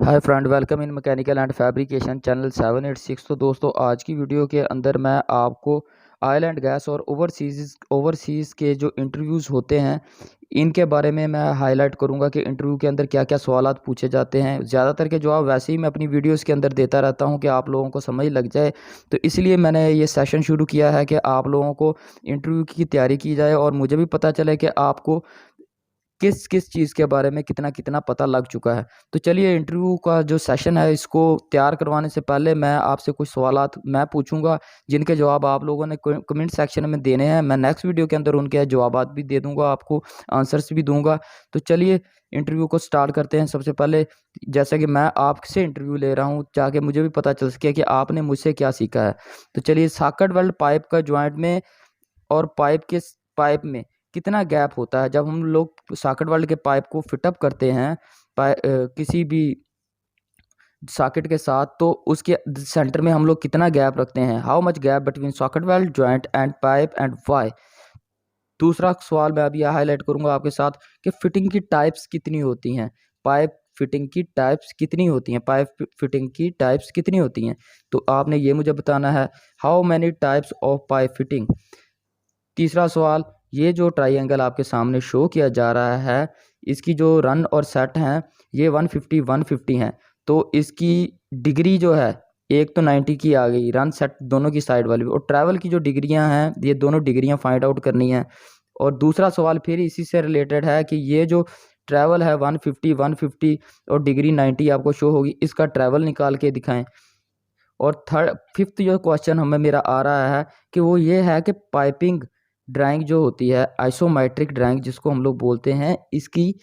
Hi friend, welcome in mechanical and fabrication channel 786। तो दोस्तों, आज की वीडियो के अंदर मैं आपको ऑयल एंड गैस और ओवरसीज़ के जो इंटरव्यूज़ होते हैं इनके बारे में मैं हाईलाइट करूंगा कि इंटरव्यू के अंदर क्या क्या सवालात पूछे जाते हैं। ज़्यादातर के जवाब वैसे ही मैं अपनी वीडियोस के अंदर देता रहता हूं कि आप लोगों को समझ लग जाए। तो इसलिए मैंने ये सेशन शुरू किया है कि आप लोगों को इंटरव्यू की तैयारी की जाए और मुझे भी पता चले कि आपको किस किस चीज़ के बारे में कितना कितना पता लग चुका है। तो चलिए, इंटरव्यू का जो सेशन है इसको तैयार करवाने से पहले मैं आपसे कुछ सवालात मैं पूछूंगा, जिनके जवाब आप लोगों ने कमेंट सेक्शन में देने हैं। मैं नेक्स्ट वीडियो के अंदर उनके जवाबात भी दे दूंगा, आपको आंसर्स भी दूंगा। तो चलिए, इंटरव्यू को स्टार्ट करते हैं। सबसे पहले, जैसे कि मैं आपसे इंटरव्यू ले रहा हूँ ताकि मुझे भी पता चल सके कि आपने मुझसे क्या सीखा है। तो चलिए, सॉकेट वेल्ड पाइप का जॉइंट में और पाइप में कितना गैप होता है। जब हम लोग सॉकेट वेल्ड के पाइप को फिटअप करते हैं किसी भी सॉकेट के साथ, तो उसके सेंटर में हम लोग कितना गैप रखते हैं। How much gap between socket weld joint and pipe end why. दूसरा सवाल मैं अभी हाईलाइट करूंगा आपके साथ कि फिटिंग की टाइप्स कितनी होती हैं। पाइप फिटिंग की टाइप्स कितनी होती हैं, पाइप फिटिंग की टाइप्स कितनी होती हैं। तो आपने ये मुझे बताना है, how many types of pipe fitting. तीसरा सवाल, ये जो ट्राइंगल आपके सामने शो किया जा रहा है, इसकी जो रन और सेट हैं ये 150 150 हैं। तो इसकी डिग्री जो है, एक तो 90 की आ गई, रन सेट दोनों की साइड वाली, और ट्रैवल की जो डिग्रियां हैं ये दोनों डिग्रियां फाइंड आउट करनी है। और दूसरा सवाल फिर इसी से रिलेटेड है कि ये जो ट्रैवल है 150 150 और डिग्री 90 आपको शो होगी, इसका ट्रैवल निकाल के दिखाएं। और फिफ्थ जो क्वेश्चन हमें मेरा आ रहा है कि वो ये है कि पाइपिंग ड्राइंग जो होती है, आइसोमेट्रिक ड्राइंग जिसको हम लोग बोलते हैं, इसकी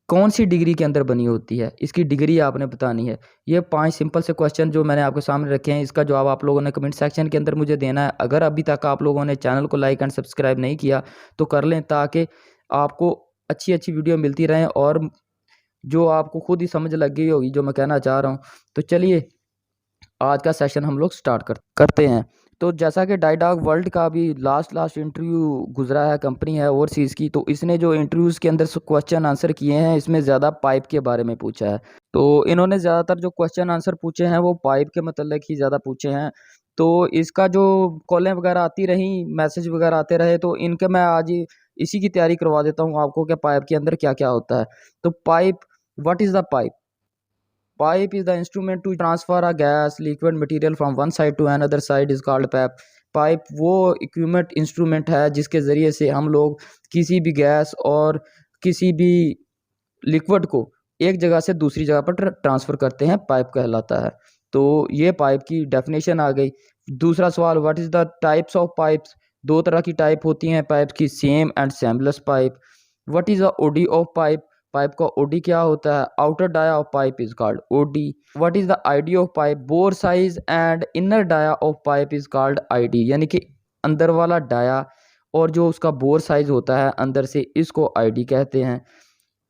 कौन सी डिग्री के अंदर बनी होती है, इसकी डिग्री आपने बतानी है। ये 5 सिंपल से क्वेश्चन जो मैंने आपके सामने रखे हैं, इसका जवाब आप लोगों ने कमेंट सेक्शन के अंदर मुझे देना है। अगर अभी तक आप लोगों ने चैनल को लाइक एंड सब्सक्राइब नहीं किया तो कर लें, ताकि आपको अच्छी अच्छी वीडियो मिलती रहें और जो आपको खुद ही समझ लग गई होगी जो मैं कहना चाह रहा हूँ। तो चलिए, आज का सेशन हम लोग स्टार्ट करते हैं। तो जैसा कि डाइडाग वर्ल्ड का भी लास्ट इंटरव्यू गुजरा है, कंपनी है ओवरसीज़ की, तो इसने जो इंटरव्यूज़ के अंदर क्वेश्चन आंसर किए हैं इसमें ज़्यादा पाइप के बारे में पूछा है। तो इन्होंने ज़्यादातर जो क्वेश्चन आंसर पूछे हैं वो पाइप के मतलब ही ज़्यादा पूछे हैं। तो इसका जो कॉलें वगैरह आती रही, मैसेज वगैरह आते रहे, तो इनके मैं आज ही इसी की तैयारी करवा देता हूँ आपको कि पाइप के अंदर क्या क्या होता है। तो pipe, what is the pipe? Pipe is the instrument to transfer a gas liquid material from one side to another side is called pipe. Pipe वो इक्विपमेंट इंस्ट्रूमेंट है जिसके ज़रिए से हम लोग किसी भी गैस और किसी भी लिक्विड को एक जगह से दूसरी जगह पर ट्रांसफ़र करते हैं, पाइप कहलाता है। तो ये पाइप की डेफिनेशन आ गई। दूसरा सवाल, what is the types of pipes. दो तरह की टाइप होती हैं पाइप की, seam and seamless pipe. What is the OD of pipe. Pipe का ओडी क्या होता है? Outer dia of pipe is called OD. What is the ID of pipe. Bore size and inner dia of pipe is called ID, यानी कि अंदर वाला dia और जो उसका बोर साइज होता है अंदर से, इसको आईडी कहते हैं।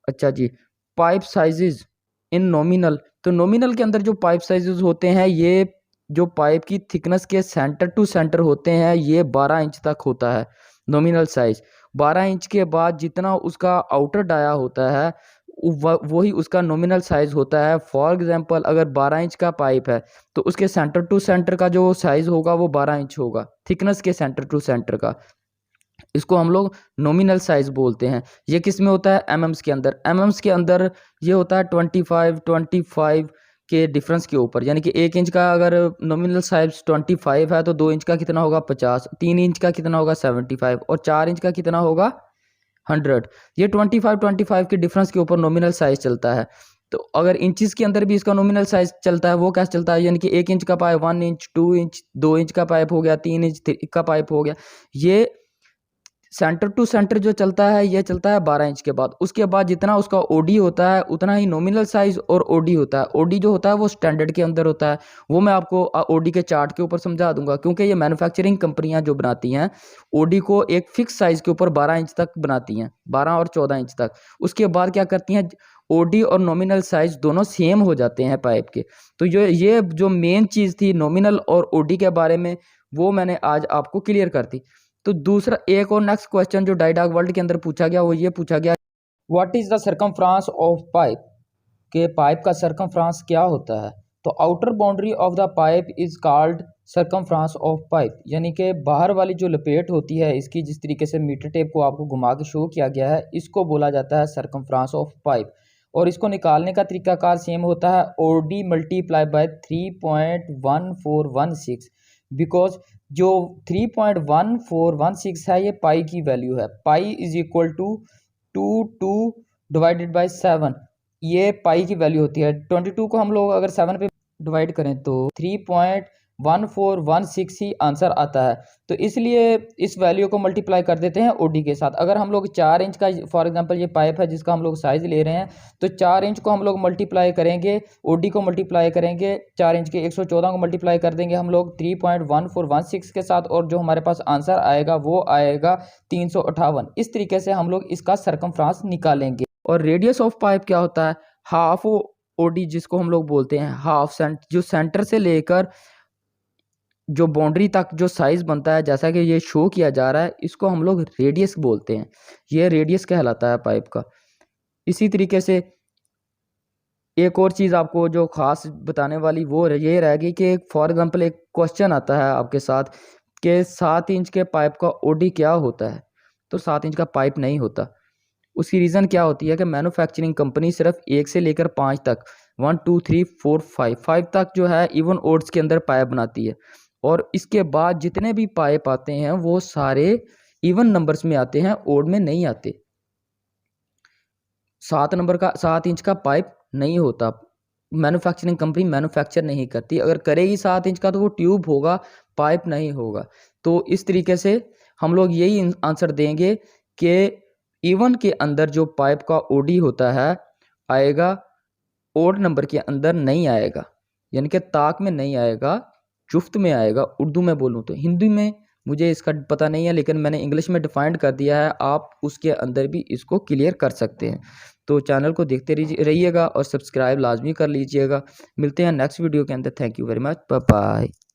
अच्छा जी, पाइप साइजेस इन नॉमिनल। तो नॉमिनल के अंदर जो पाइप साइजेस होते हैं, ये जो पाइप की थिकनेस के सेंटर टू सेंटर होते हैं, ये 12 इंच तक होता है नॉमिनल साइज। 12 इंच के बाद जितना उसका आउटर डाया होता है वही उसका नॉमिनल साइज होता है। फॉर एग्जांपल, अगर 12 इंच का पाइप है तो उसके सेंटर टू सेंटर का जो साइज होगा वो 12 इंच होगा, थिकनेस के सेंटर टू सेंटर का। इसको हम लोग नॉमिनल साइज बोलते हैं। ये किस में होता है? एमएम्स के अंदर। एमएम्स के अंदर ये होता है 25 के डिफरेंस के ऊपर, यानी कि 1 इंच का अगर नॉमिनल साइज 25 है तो 2 इंच का कितना होगा? 50। 3 इंच का कितना होगा? 75। और 4 इंच का कितना होगा? 100। ये 25 के डिफरेंस के ऊपर नॉमिनल साइज चलता है। तो अगर इंचेस के अंदर भी इसका नॉमिनल साइज चलता है, वो कैसे चलता है? यानी कि 1 इंच का पाइप 1 इंच, 2 इंच, 2 इंच का पाइप हो गया, 3 इंच का पाइप हो गया। ये सेंटर टू सेंटर जो चलता है ये चलता है 12 इंच के बाद। उसके बाद जितना उसका ओडी होता है उतना ही नॉमिनल साइज और ओडी होता है। ओडी जो होता है वो स्टैंडर्ड के अंदर होता है, वो मैं आपको ओडी के चार्ट के ऊपर समझा दूंगा, क्योंकि ये मैन्युफैक्चरिंग कंपनियां जो बनाती हैं ओडी को एक फिक्स साइज के ऊपर 12 इंच तक बनाती हैं, 12 और 14 इंच तक। उसके बाद क्या करती हैं, ओडी और नॉमिनल साइज दोनों सेम हो जाते हैं पाइप के। तो ये जो मेन चीज़ थी नॉमिनल और ओडी के बारे में, वो मैंने आज आपको क्लियर कर दी। तो दूसरा एक और नेक्स्ट क्वेश्चन जो डाइडाग वर्ल्ड के अंदर पूछा गया वो ये पूछा गया, what is the circumference of pipe. कि पाइप का सरकमफ्रांस क्या होता है। तो outer boundary of the pipe is called circumference of pipe, यानी कि बाहर वाली जो लपेट होती है इसकी, जिस तरीके से मीटर टेप को आपको घुमा के शो किया गया है, इसको बोला जाता है सरकमफ्रांस ऑफ पाइप। और इसको निकालने का तरीकाकार सेम होता है, OD मल्टीप्लाई बाय 3.1416, बिकॉज जो 3.1416 है ये पाई की वैल्यू है। Pi is equal to 2 divided by 7, ये पाई की वैल्यू होती है। 22 को हम लोग अगर 7 पे डिवाइड करें तो 3.1416 ही आंसर आता है। तो इसलिए इस वैल्यू को मल्टीप्लाई कर देते हैं OD के साथ। अगर हम लोग 4 इंच का, फॉर एग्जांपल ये पाइप है जिसका हम लोग साइज़ ले रहे हैं, तो 4 इंच को हम लोग मल्टीप्लाई करेंगे, OD को मल्टीप्लाई करेंगे 4 इंच के, 114 को मल्टीप्लाई कर देंगे हम लोग 3.1416 के साथ, और जो हमारे पास आंसर आएगा वो आएगा 358। इस तरीके से हम लोग इसका सरकमफ्रांस निकालेंगे। और रेडियस ऑफ पाइप क्या होता है, हाफ OD जिसको हम लोग बोलते हैं, हाफ जो सेंटर से लेकर जो बाउंड्री तक जो साइज बनता है, जैसा कि ये शो किया जा रहा है, इसको हम लोग रेडियस बोलते हैं। ये रेडियस कहलाता है पाइप का। इसी तरीके से एक और चीज़ आपको जो खास बताने वाली वो ये रहेगी कि फॉर एग्जांपल एक क्वेश्चन आता है आपके साथ कि 7 इंच के पाइप का OD क्या होता है, तो 7 इंच का पाइप नहीं होता। उसकी रीज़न क्या होती है कि मैन्युफैक्चरिंग कंपनी सिर्फ 1 से लेकर 5 तक, 1 2 3 4 5 तक जो है इवन ओड्स के अंदर पाइप बनाती है, और इसके बाद जितने भी पाइप आते हैं वो सारे इवन नंबर्स में आते हैं, ओड में नहीं आते। 7 इंच का पाइप नहीं होता, मैन्युफैक्चरिंग कंपनी मैन्युफैक्चर नहीं करती। अगर करेगी 7 इंच का तो वो ट्यूब होगा, पाइप नहीं होगा। तो इस तरीके से हम लोग यही आंसर देंगे कि इवन के अंदर जो पाइप का OD होता है आएगा, ओड नंबर के अंदर नहीं आएगा, यानी कि ताक में नहीं आएगा, जुफ्त में आएगा। उर्दू में बोलूँ तो, हिंदी में मुझे इसका पता नहीं है, लेकिन मैंने इंग्लिश में डिफाइंड कर दिया है, आप उसके अंदर भी इसको क्लियर कर सकते हैं। तो चैनल को देखते रहिएगा और सब्सक्राइब लाजमी कर लीजिएगा। मिलते हैं नेक्स्ट वीडियो के अंदर। Thank you very much, bye bye.